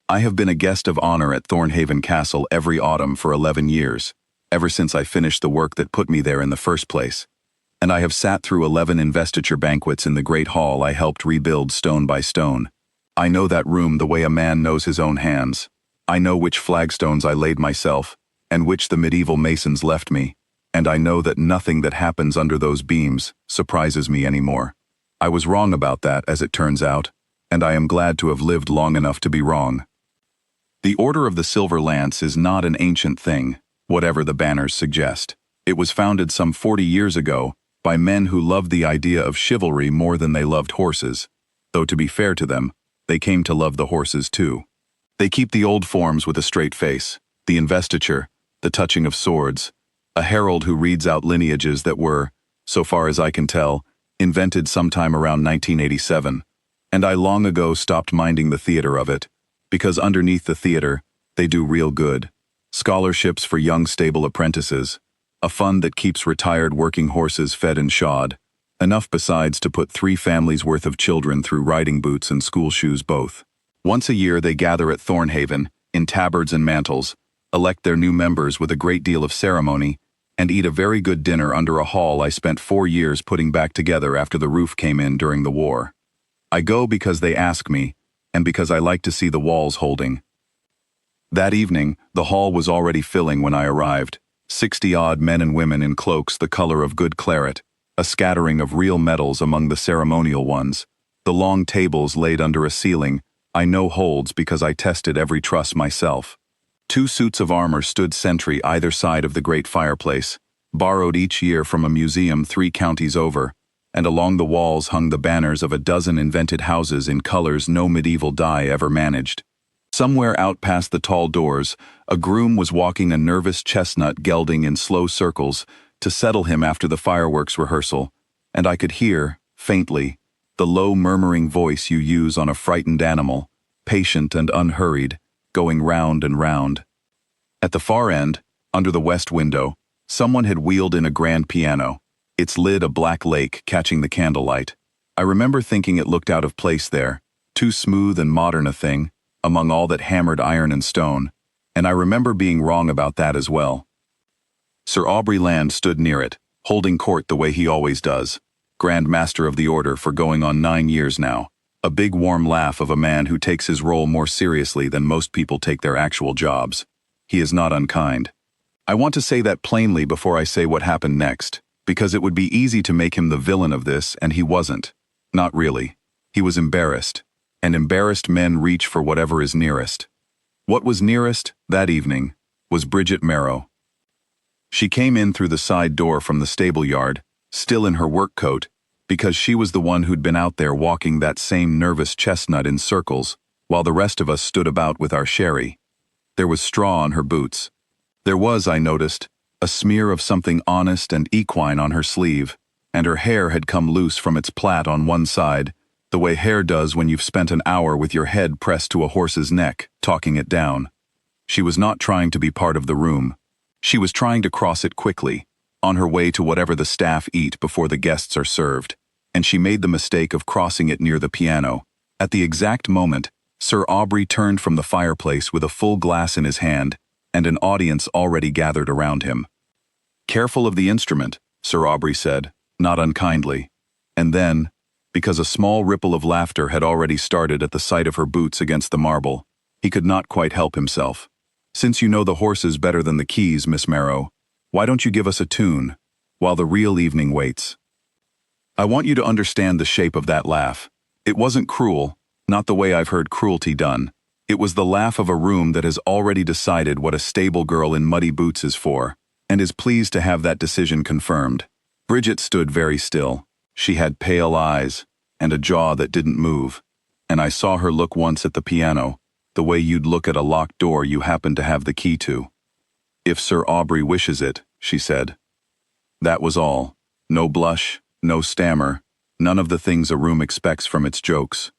I have been a guest of honor at Thornhaven Castle every autumn for 11 years, ever since I finished the work that put me there in the first place. And I have sat through 11 investiture banquets in the great hall I helped rebuild stone by stone. I know that room the way a man knows his own hands. I know which flagstones I laid myself, and which the medieval masons left me, and I know that nothing that happens under those beams surprises me anymore. I was wrong about that, as it turns out, and I am glad to have lived long enough to be wrong. The Order of the Silver Lance is not an ancient thing, whatever the banners suggest. It was founded some 40 years ago by men who loved the idea of chivalry more than they loved horses, though to be fair to them, they came to love the horses too. They keep the old forms with a straight face, the investiture, the touching of swords, a herald who reads out lineages that were, so far as I can tell, invented sometime around 1987, and I long ago stopped minding the theater of it, because underneath the theater, they do real good. Scholarships for young stable apprentices, a fund that keeps retired working horses fed and shod, enough besides to put 3 families' worth of children through riding boots and school shoes both. Once a year they gather at Thornhaven, in tabards and mantles, elect their new members with a great deal of ceremony, and eat a very good dinner under a hall I spent 4 years putting back together after the roof came in during the war. I go because they ask me, and because I like to see the walls holding. That evening, the hall was already filling when I arrived, 60-odd men and women in cloaks the color of good claret, a scattering of real medals among the ceremonial ones, the long tables laid under a ceiling I know holds because I tested every truss myself. 2 suits of armor stood sentry either side of the great fireplace, borrowed each year from a museum 3 counties over, and along the walls hung the banners of a dozen invented houses in colors no medieval dye ever managed. Somewhere out past the tall doors, a groom was walking a nervous chestnut gelding in slow circles to settle him after the fireworks rehearsal, and I could hear, faintly, the low murmuring voice you use on a frightened animal, patient and unhurried, going round and round. At the far end, under the west window, someone had wheeled in a grand piano, its lid a black lake catching the candlelight. I remember thinking it looked out of place there, too smooth and modern a thing, among all that hammered iron and stone, and I remember being wrong about that as well. Sir Aubrey Land stood near it, holding court the way he always does, Grand Master of the Order for going on 9 years now, a big warm laugh of a man who takes his role more seriously than most people take their actual jobs. He is not unkind. I want to say that plainly before I say what happened next, because it would be easy to make him the villain of this, and he wasn't. Not really. He was embarrassed, and embarrassed men reach for whatever is nearest. What was nearest, that evening, was Bridget Marrow. She came in through the side door from the stable yard, still in her work coat, because she was the one who'd been out there walking that same nervous chestnut in circles, while the rest of us stood about with our sherry. There was straw on her boots. There was, I noticed, a smear of something honest and equine on her sleeve, and her hair had come loose from its plait on one side, the way hair does when you've spent an hour with your head pressed to a horse's neck, talking it down. She was not trying to be part of the room. She was trying to cross it quickly, on her way to whatever the staff eat before the guests are served, and she made the mistake of crossing it near the piano. At the exact moment, Sir Aubrey turned from the fireplace with a full glass in his hand, and an audience already gathered around him. "Careful of the instrument," Sir Aubrey said, not unkindly, and then, because a small ripple of laughter had already started at the sight of her boots against the marble, he could not quite help himself. "Since you know the horses better than the keys, Miss Marrow, why don't you give us a tune, while the real evening waits?" I want you to understand the shape of that laugh. It wasn't cruel, not the way I've heard cruelty done. It was the laugh of a room that has already decided what a stable girl in muddy boots is for, and is pleased to have that decision confirmed. Bridget stood very still. She had pale eyes, and a jaw that didn't move, and I saw her look once at the piano, the way you'd look at a locked door you happen to have the key to. "If Sir Aubrey wishes it," she said. That was all. No blush, no stammer, none of the things a room expects from its jokes.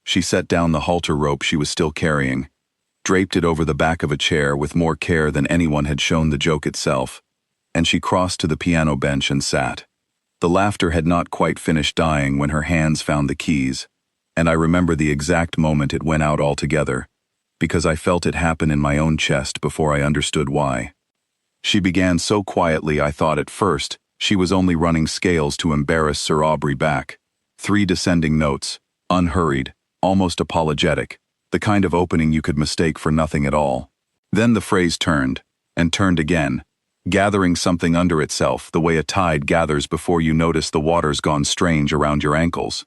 She set down the halter rope she was still carrying, draped it over the back of a chair with more care than anyone had shown the joke itself, and she crossed to the piano bench and sat. The laughter had not quite finished dying when her hands found the keys, and I remember the exact moment it went out altogether, because I felt it happen in my own chest before I understood why. She began so quietly I thought at first she was only running scales to embarrass Sir Aubrey back. 3 descending notes, unhurried, almost apologetic, the kind of opening you could mistake for nothing at all. Then the phrase turned, and turned again, gathering something under itself the way a tide gathers before you notice the water's gone strange around your ankles.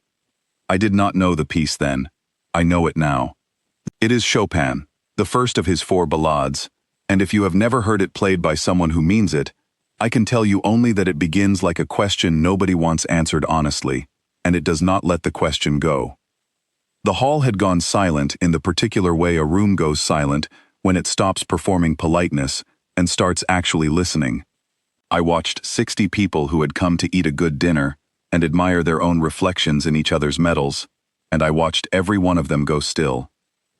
I did not know the piece then. I know it now. It is Chopin, the first of his 4 ballades, and if you have never heard it played by someone who means it, I can tell you only that it begins like a question nobody wants answered honestly, and it does not let the question go. The hall had gone silent in the particular way a room goes silent when it stops performing politeness and starts actually listening. I watched 60 people who had come to eat a good dinner and admire their own reflections in each other's medals, and I watched every one of them go still.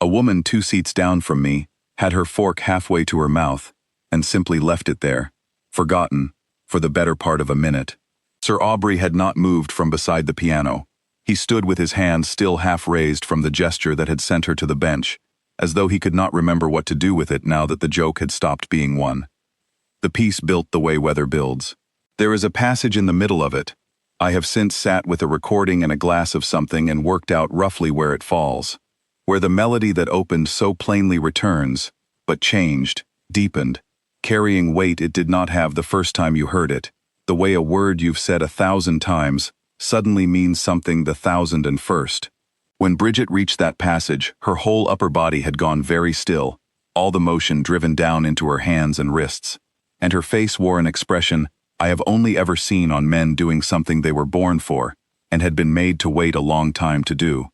A woman 2 seats down from me had her fork halfway to her mouth and simply left it there, forgotten, for the better part of a minute. Sir Aubrey had not moved from beside the piano. He stood with his hand still half raised from the gesture that had sent her to the bench, as though he could not remember what to do with it now that the joke had stopped being one. The piece built the way weather builds. There is a passage in the middle of it. I have since sat with a recording and a glass of something and worked out roughly where it falls, where the melody that opened so plainly returns, but changed, deepened, carrying weight it did not have the first time you heard it, the way a word you've said 1,000 times suddenly means something the 1,001st. When Bridget reached that passage, her whole upper body had gone very still, all the motion driven down into her hands and wrists, and her face wore an expression I have only ever seen on men doing something they were born for and had been made to wait a long time to do.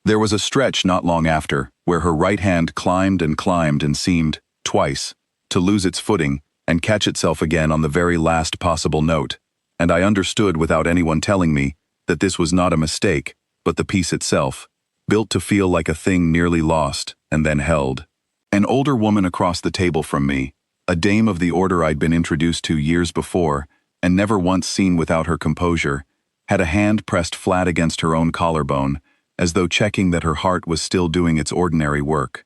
There was a stretch not long after where her right hand climbed and seemed, twice, to lose its footing and catch itself again on the very last possible note, and I understood without anyone telling me that this was not a mistake, but the piece itself, built to feel like a thing nearly lost and then held. An older woman across the table from me, a dame of the order I'd been introduced to years before and never once seen without her composure, had a hand pressed flat against her own collarbone, as though checking that her heart was still doing its ordinary work.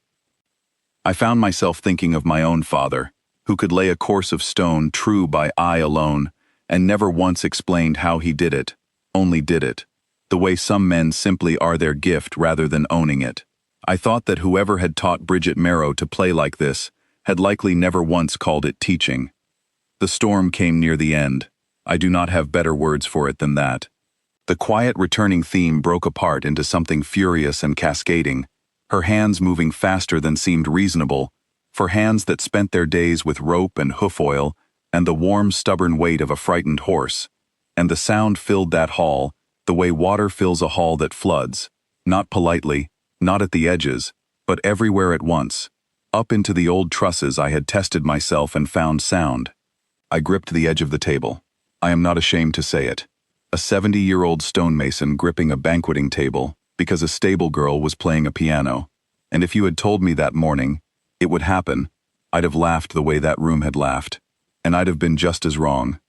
I found myself thinking of my own father, who could lay a course of stone true by eye alone, and never once explained how he did it, only did it, the way some men simply are their gift rather than owning it. I thought that whoever had taught Bridget Marrow to play like this had likely never once called it teaching. The storm came near the end. I do not have better words for it than that. The quiet returning theme broke apart into something furious and cascading, her hands moving faster than seemed reasonable, for hands that spent their days with rope and hoof oil and the warm, stubborn weight of a frightened horse, and the sound filled that hall the way water fills a hall that floods, not politely, not at the edges, but everywhere at once. Up into the old trusses I had tested myself and found sound. I gripped the edge of the table. I am not ashamed to say it. A 70-year-old stonemason gripping a banqueting table because a stable girl was playing a piano, and if you had told me that morning it would happen, I'd have laughed the way that room had laughed, and I'd have been just as wrong.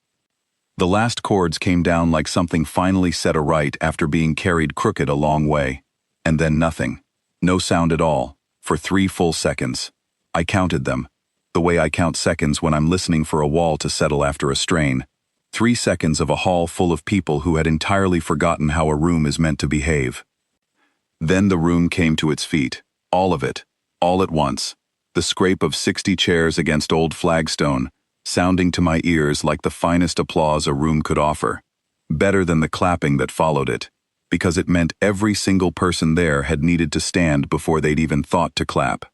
The last chords came down like something finally set aright after being carried crooked a long way, and then nothing. No sound at all, for 3 full seconds. I counted them, the way I count seconds when I'm listening for a wall to settle after a strain. 3 seconds of a hall full of people who had entirely forgotten how a room is meant to behave. Then the room came to its feet, all of it, all at once, the scrape of 60 chairs against old flagstone, sounding to my ears like the finest applause a room could offer, better than the clapping that followed it, because it meant every single person there had needed to stand before they'd even thought to clap.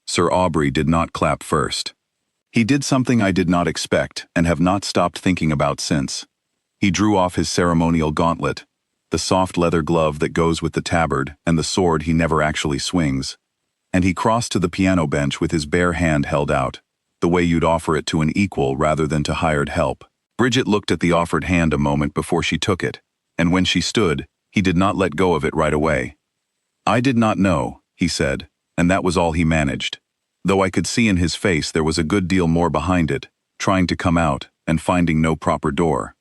Sir Aubrey did not clap first. He did something I did not expect and have not stopped thinking about since. He drew off his ceremonial gauntlet, the soft leather glove that goes with the tabard and the sword he never actually swings, and he crossed to the piano bench with his bare hand held out, the way you'd offer it to an equal rather than to hired help. Bridget looked at the offered hand a moment before she took it, and when she stood, he did not let go of it right away. "I did not know," he said, and that was all he managed, though I could see in his face there was a good deal more behind it, trying to come out and finding no proper door.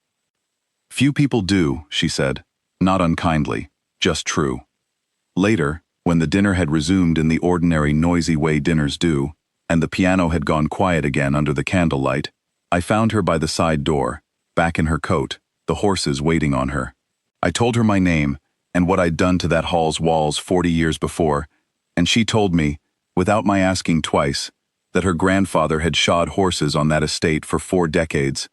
"Few people do," she said, not unkindly, just true. Later, When the dinner had resumed in the ordinary noisy way dinners do, and the piano had gone quiet again under the candlelight, I found her by the side door, back in her coat, the horses waiting on her. I told her my name and what I'd done to that hall's walls 40 years before, and she told me, without my asking twice, that her grandfather had shod horses on that estate for 4 decades,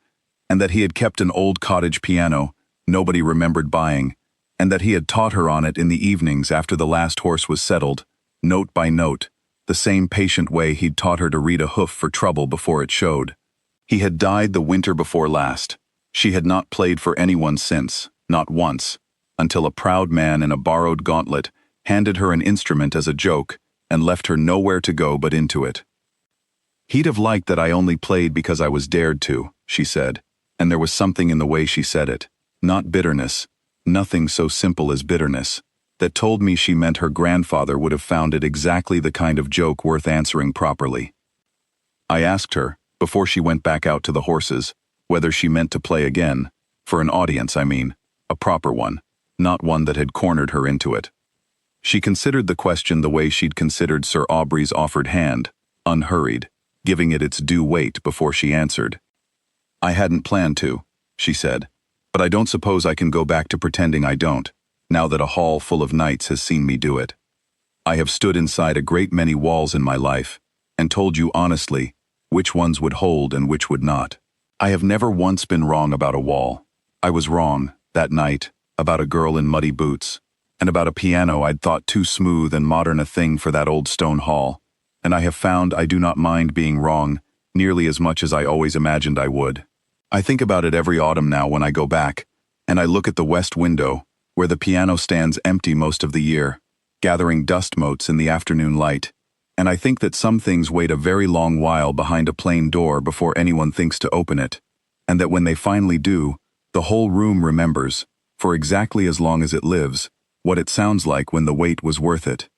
and that he had kept an old cottage piano nobody remembered buying, and that he had taught her on it in the evenings after the last horse was settled, note by note, the same patient way he'd taught her to read a hoof for trouble before it showed. He had died the winter before last. She had not played for anyone since, not once, until a proud man in a borrowed gauntlet handed her an instrument as a joke and left her nowhere to go but into it. He'd have liked that I only played because I was dared to, she said, and there was something in the way she said it, not bitterness, nothing so simple as bitterness, that told me she meant her grandfather would have found it exactly the kind of joke worth answering properly. I asked her, before she went back out to the horses, whether she meant to play again, for an audience I mean, a proper one, not one that had cornered her into it. She considered the question the way she'd considered Sir Aubrey's offered hand, unhurried, giving it its due weight before she answered. I hadn't planned to, she said, but I don't suppose I can go back to pretending I don't, now that a hall full of knights has seen me do it. I have stood inside a great many walls in my life, and told you honestly which ones would hold and which would not. I have never once been wrong about a wall. I was wrong, that night, about a girl in muddy boots, and about a piano I'd thought too smooth and modern a thing for that old stone hall, and I have found I do not mind being wrong nearly as much as I always imagined I would. I think about it every autumn now when I go back, and I look at the west window, where the piano stands empty most of the year, gathering dust motes in the afternoon light, and I think that some things wait a very long while behind a plain door before anyone thinks to open it, and that when they finally do, the whole room remembers, for exactly as long as it lives, what it sounds like when the wait was worth it.